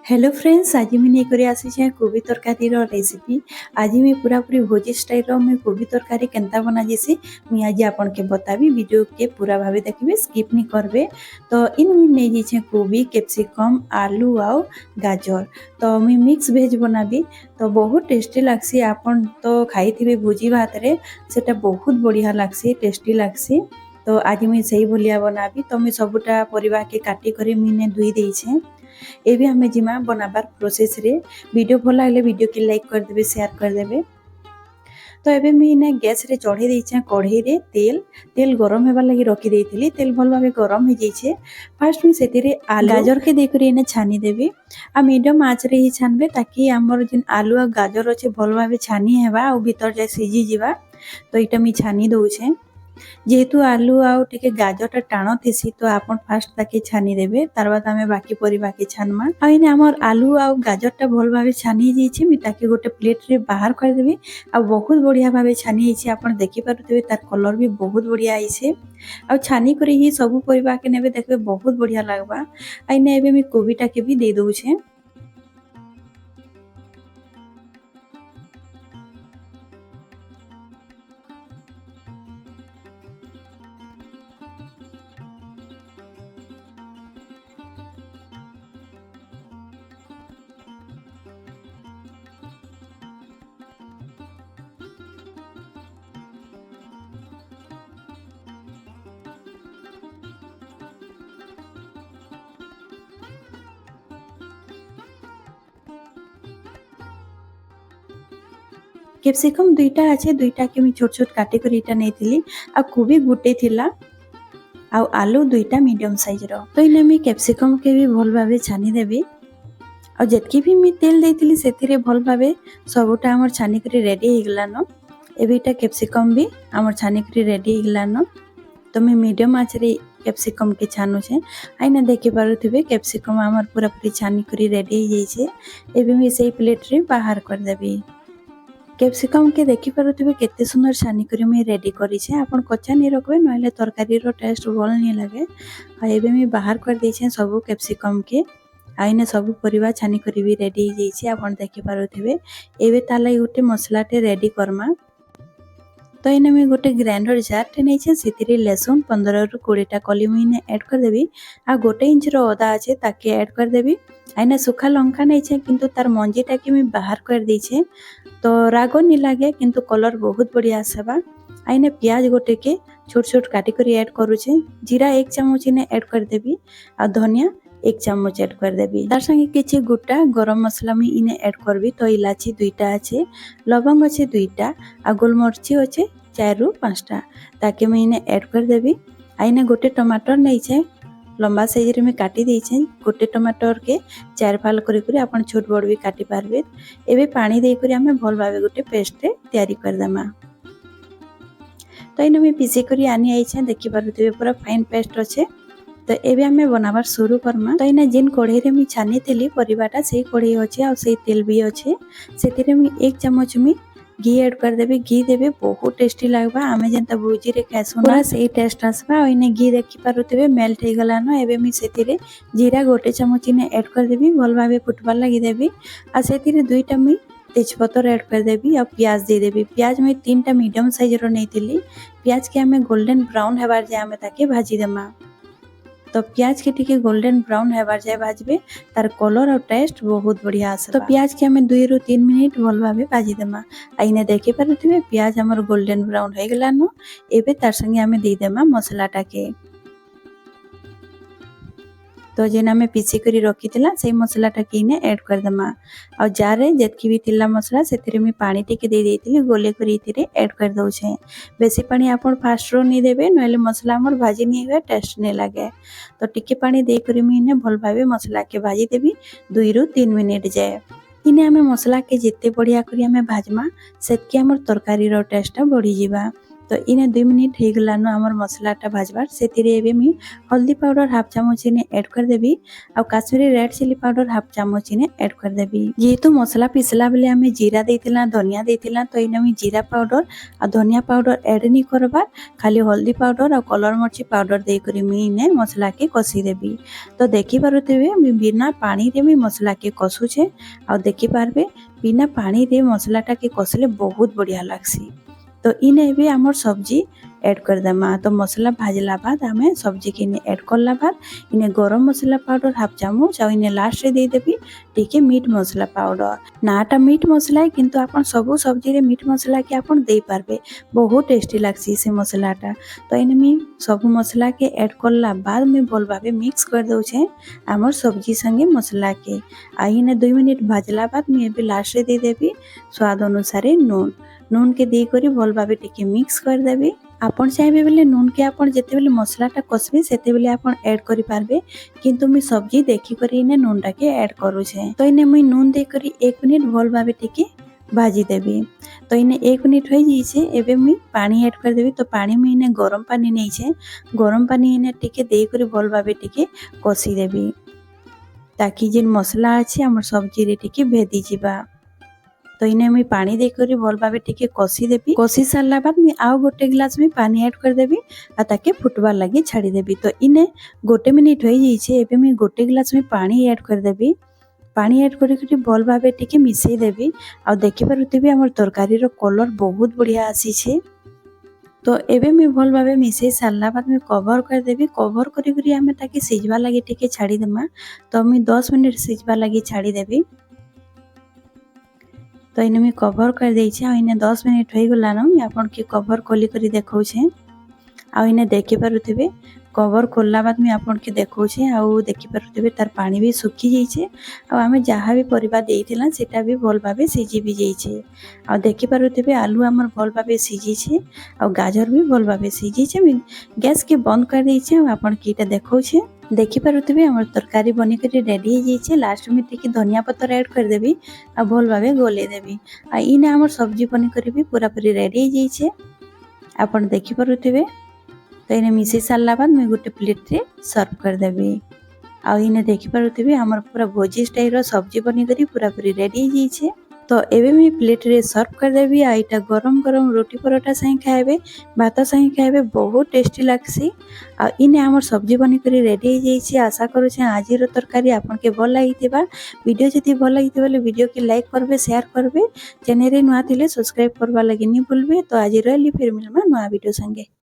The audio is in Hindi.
हेलो फ्रेंड्स, आज मैं नहीं आसी कोबी तरकारी रेसिपी। आज मैं पूरा पूरी भोजी स्टाइल मैं कोबी तरकारी केनता बना जैसे मुझे आज आपन के बताबी। वीडियो के पूरा भावे देखिए, स्किप नहीं करबे। तो इन मुझे नहीं जाइए कोबी, कैप्सिकम, आलू आउ गाजर। तो मुझे मिक्स भेज बनाबी। तो बहुत टेस्टी लगसी। आपन तो खाई थे भोजी भात रे, सेटा बहुत बढ़िया लगसी, टेस्टी लगसी। तो आज मुझे सही भलिया बनाबी। तो मुझे सबुटा परिवा के काटी कर मुझे धोई देछे। एबे हमें जिमा बनाबार प्रोसेस रे। वीडियो भल लगे वीडियो के लाइक कर देबे, शेयर कर देबे। तो एबे मैं इने गैस रे चढ़े देछे कढ़ई रे तेल गरम हेबार लगी रखी देइथिली। तेल भल भाबे गरम हो जाइछे। फर्स्ट मैं सेतिरे आलू गाजर के देकरी इने छानी देबे। आ मीडियम आंच रे ही छानबे ताकि हमर जिन आलू आ गाजर अछि भल भाबे छानी हेबा आ भीतर जाय सिझी जिबा। तो इटा मी छानी दउछे। जेहेतु आलू आउ टिके गाजर टाण थेसी, तो आपन फास्ट ताके छानी देबे। तार बाद हमें बाकी परिबा के छानमा। आ इने हमर आलू आउ गाजर टा भल भाबे छानी जाइछे। मी ताके गोटे प्लेट रे बाहर कर देबे। आ बहुत बढ़िया भाबे छानी जाइछे। आपन देखि पारुथिबे तार कलर भी बहुत बढ़िया आइछे। आ छानी करे ही सब परिबा के नेबे, देखबे बहुत बढ़िया लागबा। आ इने एबे मी कोबी टाके भी दे दउछे। कैप्सिकम दुईटा अच्छे, दुईटा के मी छोट छोट काटी कर इटा नेथिली। आ कोबी गुटे थिला। आ आलू दुईटा मीडियम साइज रो। तो इने मी कैप्सिकम के भी भल भाबे छानी देबी। और जतकी भी मी तेल देइथिली सेथिरे भल भाबे सबुटा हमर छानी करी रेडी हो गलानो। एबिटा कैप्सिकम भी हमर छानी करी रेडी हो गलानो। तो मैं मीडियम आंच रे कैप्सिकम के छानु छे। आइना देखि पारुथिबे कैप्सिकम हमर पूरा पूरी छानी करी रेडी हो जाइछे। एबे मी सेही प्लेट रे बाहर कर देबी। कैप्सिकम के देखि पारुथिबे केते सुंदर छानी करी मैं रेडी करी छे। आपन कच्चा नहीं रखबे, नहले तरकारी रो टेस्ट भल नहीं लगे। आ एबे मैं बाहर कर देछे सब कैप्सिकम के। आइने सब परिवा छानी करी भी रेडी हो जाइछे। आपन देखि पारुथिबे। एबे तालाई गोटे मसला टे रेडी करमा। तो इने मैं गोटे ग्राइंडर जार टे नेछे, सेतिरे लहसुन 15 रु 20 टा कली मुइने ऐड कर देबी। आ गोटे इंच रो अदा আছে ताके ऐड कर देबी। आइना सुखा लंका नेछे, किंतु तार मंजी टा के मैं बाहर कर देछे। तो राग नहीं लगे, किंतु कलर बहुत बढ़िया आसबा। आइने प्याज गोटे के छोट छोट काटी करी ऐड करूछे। जीरा 1 चम्मच इने ऐड कर देबी। आ धनिया 1 चम्मच ऐड कर देबी। तार संगे किछि गोटा गरम मसला मी इने ऐड करबी। तो इलाची 2टा আছে, लवंग আছে 2टा, आ गोलमरिच আছে 4 रु 5 टा ताके मैं इने ऐड कर देबी। आइने गोटे टमाटर नहीं छे, लंबा साइज रे मैं काटी देछे। गोटे टमाटर के 4 फाल करी करी आपन छोट बड़ भी काटी पारबे। एबे पानी दे करी हमें भल भाबे गोटे पेस्ट रे तैयारी कर देमा। तो इने मैं पीसी करी आनी आइछे, देखि पारुथिबे पूरा फाइन पेस्ट अच्छे। तो एबे हमें बनाबार शुरू करमा। तो इने जिन कढ़ई रे मी छानी थिली परिबाटा, सेही कढ़ई अच्छे आ सेही तेल भी अच्छे। सेतिरे मी 1 चम्मच मी घी ऐड कर देबे। घी देबे बहुत टेस्टी लागबा। आमे जेंता भुजी रे खाइसु ना सेही टेस्ट आसबा। इने घी देखि पारुथिबे मेल्ट हे गलानो। एबे मी सेतिरे जीरा गोटे चम्मच इने ऐड कर देबी। भल भाबे फुटबार लागि देबी। आ सेतिरे 2टा मी तेजपत्तर ऐड कर देबी। और प्याज दे देबी। प्याज मैं 3टा मीडियम साइज रो नेथिली। प्याज के हमें गोल्डन ब्राउन हेबार जाय हमें ताके भाजी देमा। तो प्याज के टिके गोल्डन ब्राउन हेबार जाय भाजबे, तार कलर और टेस्ट बहुत बढ़िया आसे। तो प्याज के हमें 2 रु 3 मिनिट भल भाबे भाजी देमा। आइने देखि पारुथिबे प्याज हमर गोल्डन ब्राउन हो गलानो। एबे तार संगे हमें दे देमा मसला टाके। तो जेना में पीसी करी रखी थिला सेही मसला टाके इने ऐड कर देमा। और जारे जेतकी भी थिला मसला सेतिरे मी पानी टिके दे देइथिली, गोले करी इथिरे ऐड कर दउछे। बेसी पानी आपन फास्ट रो नहीं देबे, नहले मसला हमर भाजी नहीं हुए, टेस्ट नहीं लागे। तो टिके पानी दे करी मी इने भल भाबे मसला के भाजी देबी 2 रु 3 मिनिट जाए। इने हमें मसला के जिते बढ़िया करी हमें भाजमा, सेतकी हमर तरकारी रो टेस्ट बढ़ी जिबा। तो इने 2 मिनिट हो गलान आमर मसलाटा भाजबार से मुई हल्दी पाउडर हाफ चामच इने ऐड कर देबी आ Kashmiri red chilli powder half चामच इने ऐड कर देबी। जेहेतु मसला पिसला बेले आमे जीरा देइतिला धनिया देइतिला तो इने मुई जीरा पाउडर आ धनिया पाउडर ऐड नहीं करबार खाली हल्दी पाउडर आ कलर मर्ची पाउडर दे करी मुई इने मसला के कसी देबी। तो देखि पारुथिबे मुई बिना पानी रे मुई मसला के कसुछे आ देखि पारबे बिना पानी रे मसलाटा के कसले बहुत बढ़िया लागसी। तो इने भी आमर सब्जी ऐड कर देमा। तो मसला भाजला बाद आमे सब्जी के इने ऐड करला बाद इने गरम मसला पाउडर हाफ चामच और इने लास्ट रे दे देबी टिके मीट मसला पाउडर। नाटा मीट मसला है किंतु आपन सबु सब्जी रे मीट मसला के आपन दे पारबे बहुत टेस्टी लागसी से मसलाटा। तो इने मी सबु मसला के ऐड करला बाद में भल भाबे मिक्स कर दउछे आमर सब्जी संगे मसला के। आ इने 2 मिनिट भाजला बाद मी एबे लास्ट रे दे देबी स्वाद अनुसार नून के दे करी भल भाबे टिके मिक्स कर देबी। आपन चाहे बेले नून के आपन जेते बेले मसलाटा कसबे सेते बेले आपन ऐड करि पारबे किंतु मी सब्जी देखि करी इने नूनटा के ऐड करूछे। तो इने मुई नून दे करी 1 मिनिट भल भाबे टिके भाजी देबी। तो इने 1 मिनिट होई जाइछे एबे मुई पानी ऐड कर देबी। तो पानी में इने गरम पानी नैछे गरम पानी इने टिके दे करी भल भाबे टिके कसी देबी ताकि जेन मसला अछि हमर सब्जी रे टिके भेदी जिबा। तो इने मुई पानी दे करी भल भाबे टिके कसी देबी। कसी सारला बाद मुई आउ गोटे गिलास में पानी ऐड कर देबी आ ताके फुटबार लागि छाड़ी देबी। तो इने गोटे मिनिट होई जाइछे एबे मुई गोटे गिलास में पानी ऐड कर देबी। पानी ऐड करी भल भाबे टिके मिसई देबी आ देखि पारुथिबे हमर तरकारी रो कलर बहुत बढ़िया आसीछे। तो एबे मुई भल भाबे मिसई सारला बाद मुई कवर कर देबी। कवर करी करी आमे ताके सिझबा लागि टिके छाड़ी देमा। तो मुई 10 मिनिट सिझबा लागि छाड़ी देबी। तो इने मुई कवर कर देइछे आ इने 10 मिनिट होई गलान मुई आपन के कवर खोली करी देखौछे आ इने देखि पारुथिबे कवर खोलला बाद मुई आपन के देखौछे आ देखि पारुथिबे तार पानी भी सुखी जाइछे आ आमे जहा भी परिबा देइथिला सेटा भी भल भाबे सिझी भी जाइछे। आ देखि पारुथिबे आलू हमर भल भाबे सिझीछे आ गाजर भी भल भाबे सिझीछे। मुई गैस के बंद कर देइछे आ आपन के इटा देखौछे। देखि पारुथिबे हमर तरकारी बनी करी रेडी हो जाइछे। लास्ट में टिके धनिया पत्तर ऐड कर देबी आ भल भाबे गोले देबी। आ इने हमर सब्जी बनी करी भी पूरा पूरी रेडी हो जाइछे आपन देखि पारुथिबे। तो इने मिसई सारला बाद मुई गोटे प्लेट रे सर्व कर देबी। आ इने देखि पारुथिबे हमर पूरा भोजी स्टाइल रो सब्जी बनी करी पूरा पूरी रेडी हो जाइछे। तो एबे मुई प्लेट रे सर्व कर देबी आ इटा गरम गरम रोटी परोटा संगे खाइबे भात संगे खाइबे बहुत टेस्टी लागसी। आ इने हमर सब्जी बनी करी रेडी हो जाइछे। आशा करूछे आज रो तरकारी आपन के भल लागिथिबा। वीडियो जदि भल लागिथिबा ले वीडियो के लाइक करबे शेयर करबे चैनल रे नुआ थिले सब्सक्राइब करबा लागि नि भूलबे। तो आज रहली फिर मिलमा नुआ वीडियो संगे।